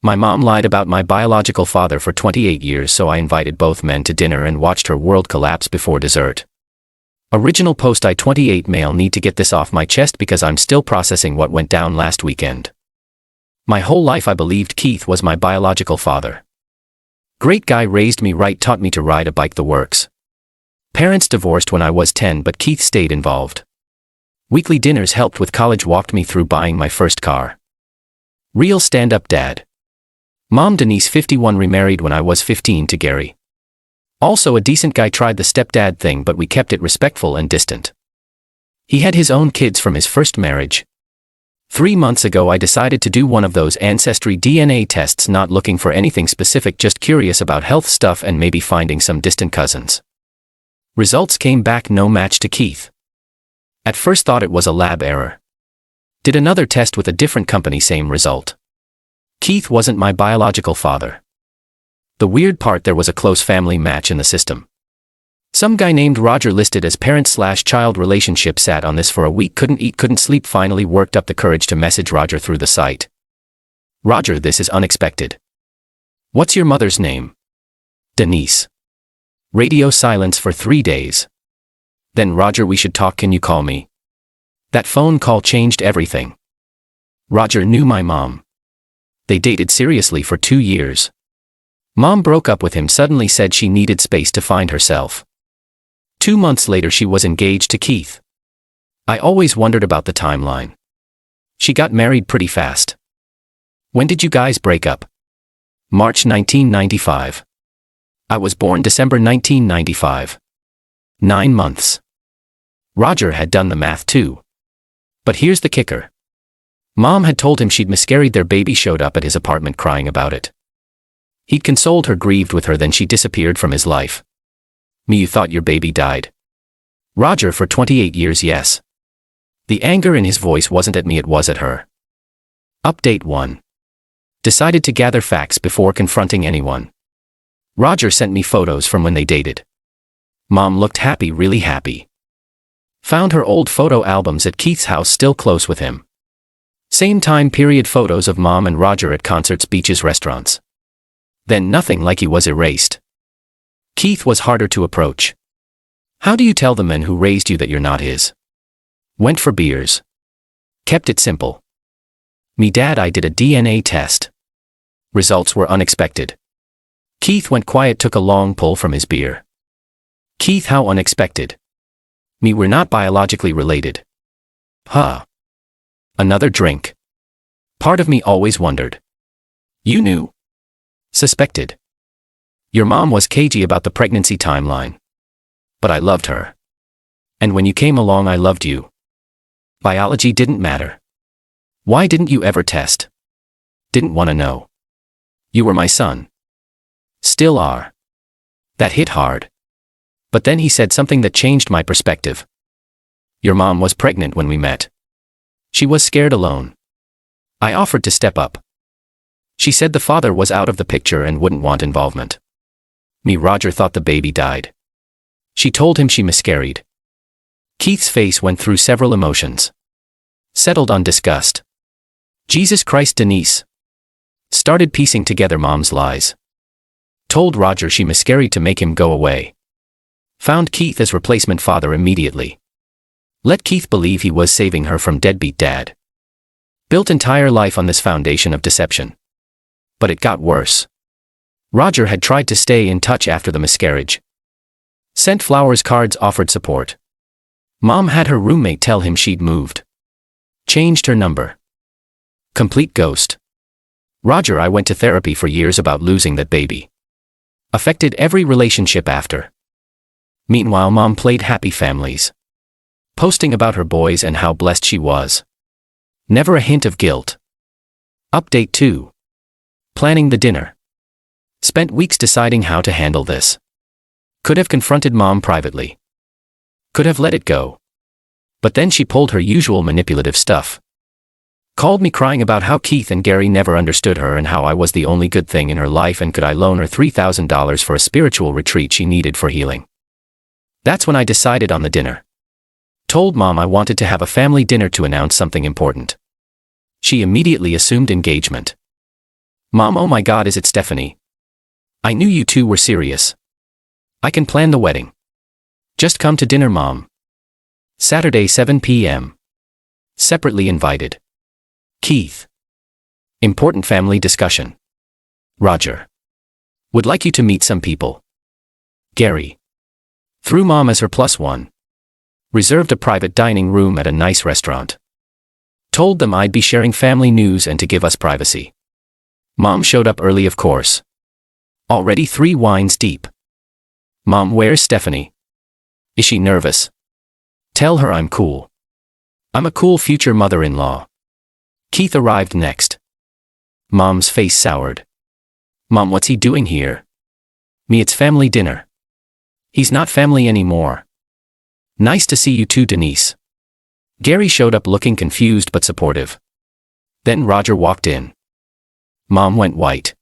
My mom lied about my biological father for 28 years, so I invited both men to dinner and watched her world collapse before dessert. Original post. I 28 male need to get this off my chest because I'm still processing what went down last weekend. My whole life I believed Keith was my biological father. Great guy, raised me right, taught me to ride a bike, the works. Parents divorced when I was 10, but Keith stayed involved. Weekly dinners helped with college, walked me through buying my first car. Real stand-up dad. Mom Denise 51 remarried when I was 15 to Gary. Also a decent guy, tried the stepdad thing but we kept it respectful and distant. He had his own kids from his first marriage. 3 months ago I decided to do one of those ancestry DNA tests, not looking for anything specific, just curious about health stuff and maybe finding some distant cousins. Results came back no match to Keith. At first thought it was a lab error. Did another test with a different company, same result. Keith wasn't my biological father. The weird part, there was a close family match in the system. Some guy named Roger listed as parent/child relationship, sat on this for a week, couldn't eat, couldn't sleep, finally worked up the courage to message Roger through the site. Roger, this is unexpected. What's your mother's name? Denise. Radio silence for 3 days. Then Roger, we should talk, can you call me? That phone call changed everything. Roger knew my mom. They dated seriously for 2 years. Mom broke up with him, suddenly said she needed space to find herself. 2 months later she was engaged to Keith. I always wondered about the timeline. She got married pretty fast. When did you guys break up? March 1995. I was born December 1995. 9 months. Roger had done the math too. But here's the kicker. Mom had told him she'd miscarried. Their baby showed up at his apartment crying about it. He'd consoled her, grieved with her, then she disappeared from his life. Me, you thought your baby died? Roger, for 28 years, yes. The anger in his voice wasn't at me, it was at her. Update 1. Decided to gather facts before confronting anyone. Roger sent me photos from when they dated. Mom looked happy, really happy. Found her old photo albums at Keith's house, still close with him. Same time period photos of Mom and Roger at concerts, beaches, restaurants. Then nothing, like he was erased. Keith was harder to approach. How do you tell the men who raised you that you're not his? Went for beers. Kept it simple. Me dad, I did a DNA test. Results were unexpected. Keith went quiet, took a long pull from his beer. Keith, how unexpected. Me, we're not biologically related. Huh. Another drink. Part of me always wondered. You knew. Suspected. Your mom was cagey about the pregnancy timeline. But I loved her. And when you came along, I loved you. Biology didn't matter. Why didn't you ever test? Didn't want to know. You were my son. Still are. That hit hard. But then he said something that changed my perspective. Your mom was pregnant when we met. She was scared alone. I offered to step up. She said the father was out of the picture and wouldn't want involvement. Me, Roger, thought the baby died. She told him she miscarried. Keith's face went through several emotions. Settled on disgust. Jesus Christ, Denise. Started piecing together Mom's lies. Told Roger she miscarried to make him go away. Found Keith as replacement father immediately. Let Keith believe he was saving her from deadbeat dad. Built entire life on this foundation of deception. But it got worse. Roger had tried to stay in touch after the miscarriage. Sent flowers, cards, offered support. Mom had her roommate tell him she'd moved. Changed her number. Complete ghost. Roger, I went to therapy for years about losing that baby. Affected every relationship after. Meanwhile, Mom played happy families. Posting about her boys and how blessed she was. Never a hint of guilt. Update 2. Planning the dinner. Spent weeks deciding how to handle this. Could have confronted Mom privately. Could have let it go. But then she pulled her usual manipulative stuff. Called me crying about how Keith and Gary never understood her and how I was the only good thing in her life and could I loan her $3,000 for a spiritual retreat she needed for healing. That's when I decided on the dinner. Told Mom I wanted to have a family dinner to announce something important. She immediately assumed engagement. Mom, oh my God, is it Stephanie? I knew you two were serious. I can plan the wedding. Just come to dinner, Mom. Saturday 7 p.m. Separately invited. Keith. Important family discussion. Roger. Would like you to meet some people. Gary. Threw Mom as her +1. Reserved a private dining room at a nice restaurant. Told them I'd be sharing family news and to give us privacy. Mom showed up early, of course. Already 3 wines deep. Mom, where's Stephanie? Is she nervous? Tell her I'm cool. I'm a cool future mother-in-law. Keith arrived next. Mom's face soured. Mom, what's he doing here? Me, it's family dinner. He's not family anymore. Nice to see you too, Denise. Gary showed up looking confused but supportive. Then Roger walked in. Mom went white.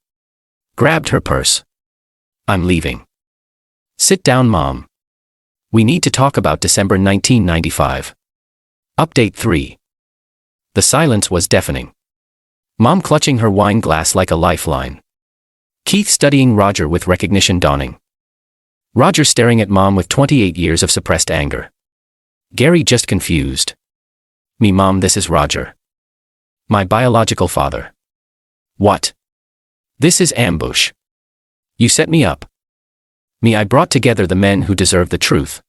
Grabbed her purse. I'm leaving. Sit down, Mom. We need to talk about December 1995. Update 3. The silence was deafening. Mom clutching her wine glass like a lifeline. Keith studying Roger with recognition dawning. Roger staring at Mom with 28 years of suppressed anger. Gary just confused. Me, Mom, this is Roger. My biological father. What? This is ambush. You set me up. Me, I brought together the men who deserve the truth.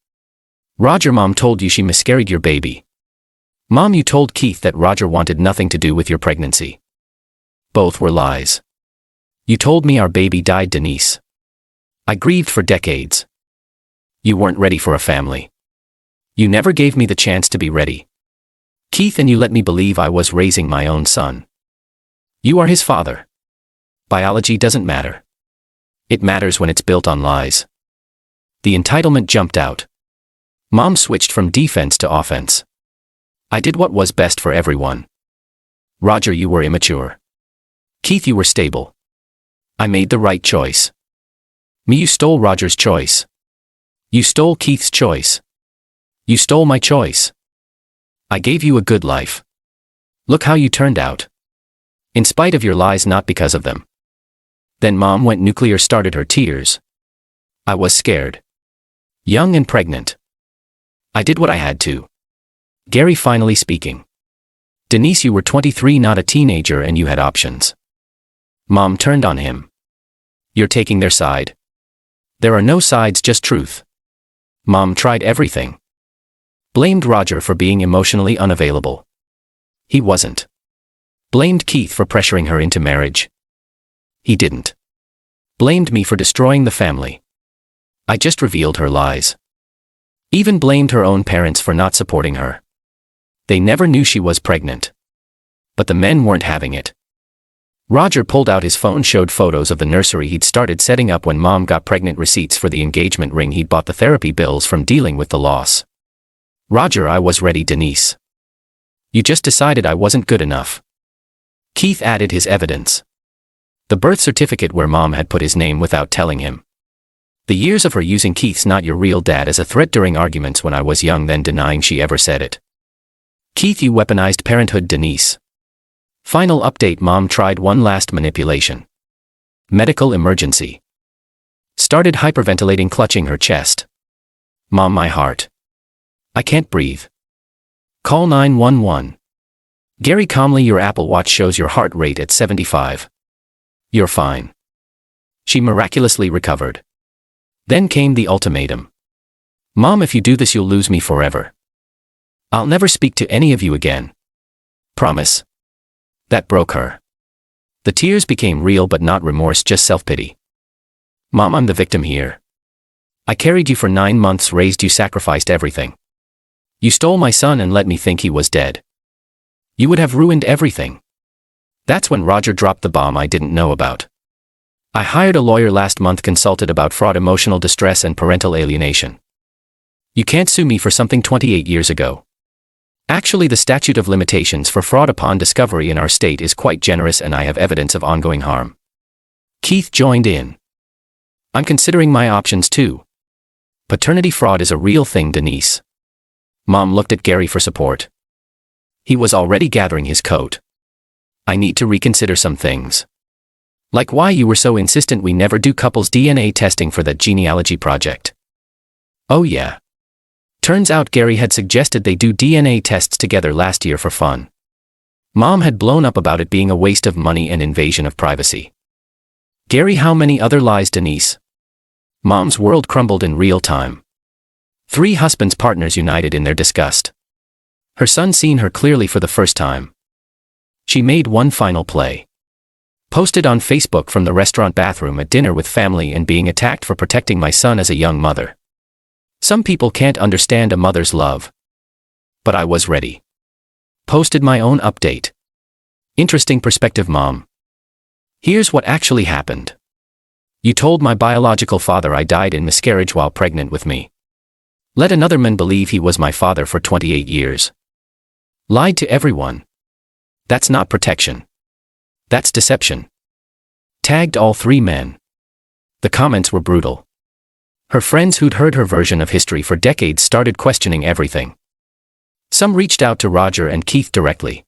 Roger, Mom told you she miscarried your baby. Mom, you told Keith that Roger wanted nothing to do with your pregnancy. Both were lies. You told me our baby died, Denise. I grieved for decades. You weren't ready for a family. You never gave me the chance to be ready. Keith, and you let me believe I was raising my own son. You are his father. Biology doesn't matter. It matters when it's built on lies. The entitlement jumped out. Mom switched from defense to offense. I did what was best for everyone. Roger, you were immature. Keith, you were stable. I made the right choice. Me, you stole Roger's choice. You stole Keith's choice. You stole my choice. I gave you a good life. Look how you turned out. In spite of your lies, not because of them. Then Mom went nuclear, started her tears. I was scared. Young and pregnant. I did what I had to. Gary finally speaking. Denise, you were 23, not a teenager, and you had options. Mom turned on him. You're taking their side. There are no sides, just truth. Mom tried everything. Blamed Roger for being emotionally unavailable. He wasn't. Blamed Keith for pressuring her into marriage. He didn't. Blamed me for destroying the family. I just revealed her lies. Even blamed her own parents for not supporting her. They never knew she was pregnant. But the men weren't having it. Roger pulled out his phone, showed photos of the nursery he'd started setting up when Mom got pregnant, receipts for the engagement ring he'd bought, the therapy bills from dealing with the loss. Roger, I was ready, Denise. You just decided I wasn't good enough. Keith added his evidence. The birth certificate where Mom had put his name without telling him. The years of her using Keith's "not your real dad" as a threat during arguments when I was young, then denying she ever said it. Keith, you weaponized parenthood, Denise. Final update, Mom tried one last manipulation. Medical emergency. Started hyperventilating, clutching her chest. Mom, my heart. I can't breathe. Call 911. Gary calmly, your Apple Watch shows your heart rate at 75. You're fine. She miraculously recovered. Then came the ultimatum. Mom, if you do this, you'll lose me forever. I'll never speak to any of you again. Promise. That broke her. The tears became real, but not remorse, just self-pity. Mom, I'm the victim here. I carried you for 9 months, raised you, sacrificed everything. You stole my son and let me think he was dead. You would have ruined everything. That's when Roger dropped the bomb I didn't know about. I hired a lawyer last month, consulted about fraud, emotional distress, and parental alienation. You can't sue me for something 28 years ago. Actually, the statute of limitations for fraud upon discovery in our state is quite generous, and I have evidence of ongoing harm. Keith joined in. I'm considering my options too. Paternity fraud is a real thing, Denise. Mom looked at Gary for support. He was already gathering his coat. I need to reconsider some things. Like why you were so insistent we never do couples DNA testing for that genealogy project. Oh yeah. Turns out Gary had suggested they do DNA tests together last year for fun. Mom had blown up about it being a waste of money and invasion of privacy. Gary, how many other lies, Denise? Mom's world crumbled in real time. 3 husbands partners united in their disgust. Her son seen her clearly for the first time. She made one final play. Posted on Facebook from the restaurant bathroom at dinner with family and being attacked for protecting my son as a young mother. Some people can't understand a mother's love. But I was ready. Posted my own update. Interesting perspective, Mom. Here's what actually happened. You told my biological father I died in miscarriage while pregnant with me. Let another man believe he was my father for 28 years. Lied to everyone. That's not protection. That's deception. Tagged all 3 men. The comments were brutal. Her friends who'd heard her version of history for decades started questioning everything. Some reached out to Roger and Keith directly.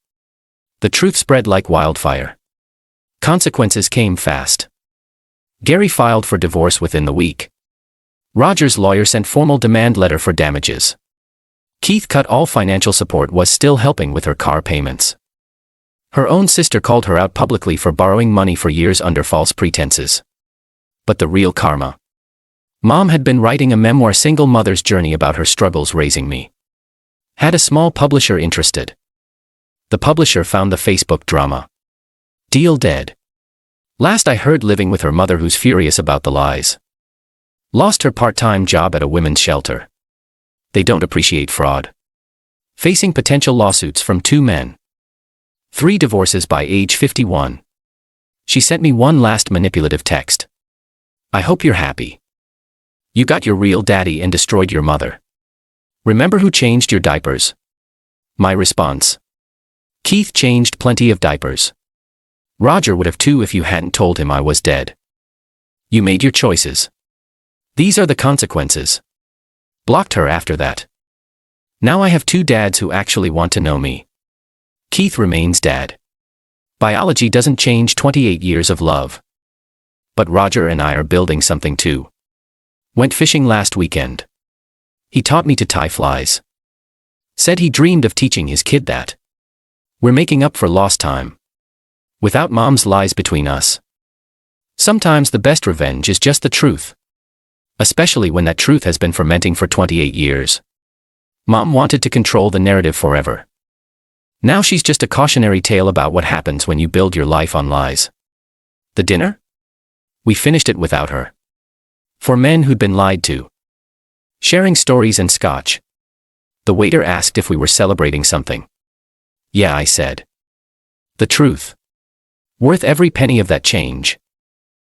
The truth spread like wildfire. Consequences came fast. Gary filed for divorce within the week. Roger's lawyer sent formal demand letter for damages. Keith cut all financial support, was still helping with her car payments. Her own sister called her out publicly for borrowing money for years under false pretenses. But the real karma. Mom had been writing a memoir, Single Mother's Journey, about her struggles raising me. Had a small publisher interested. The publisher found the Facebook drama. Deal dead. Last I heard, living with her mother who's furious about the lies. Lost her part-time job at a women's shelter. They don't appreciate fraud. Facing potential lawsuits from 2 men. 3 divorces by age 51. She sent me one last manipulative text. I hope you're happy. You got your real daddy and destroyed your mother. Remember who changed your diapers? My response. Keith changed plenty of diapers. Roger would have too if you hadn't told him I was dead. You made your choices. These are the consequences. Blocked her after that. Now I have 2 dads who actually want to know me. Keith remains dad. Biology doesn't change 28 years of love. But Roger and I are building something too. Went fishing last weekend. He taught me to tie flies. Said he dreamed of teaching his kid that. We're making up for lost time. Without Mom's lies between us. Sometimes the best revenge is just the truth. Especially when that truth has been fermenting for 28 years. Mom wanted to control the narrative forever. Now she's just a cautionary tale about what happens when you build your life on lies. The dinner? We finished it without her. For men who'd been lied to. Sharing stories and scotch. The waiter asked if we were celebrating something. Yeah, I said. The truth. Worth every penny of that change.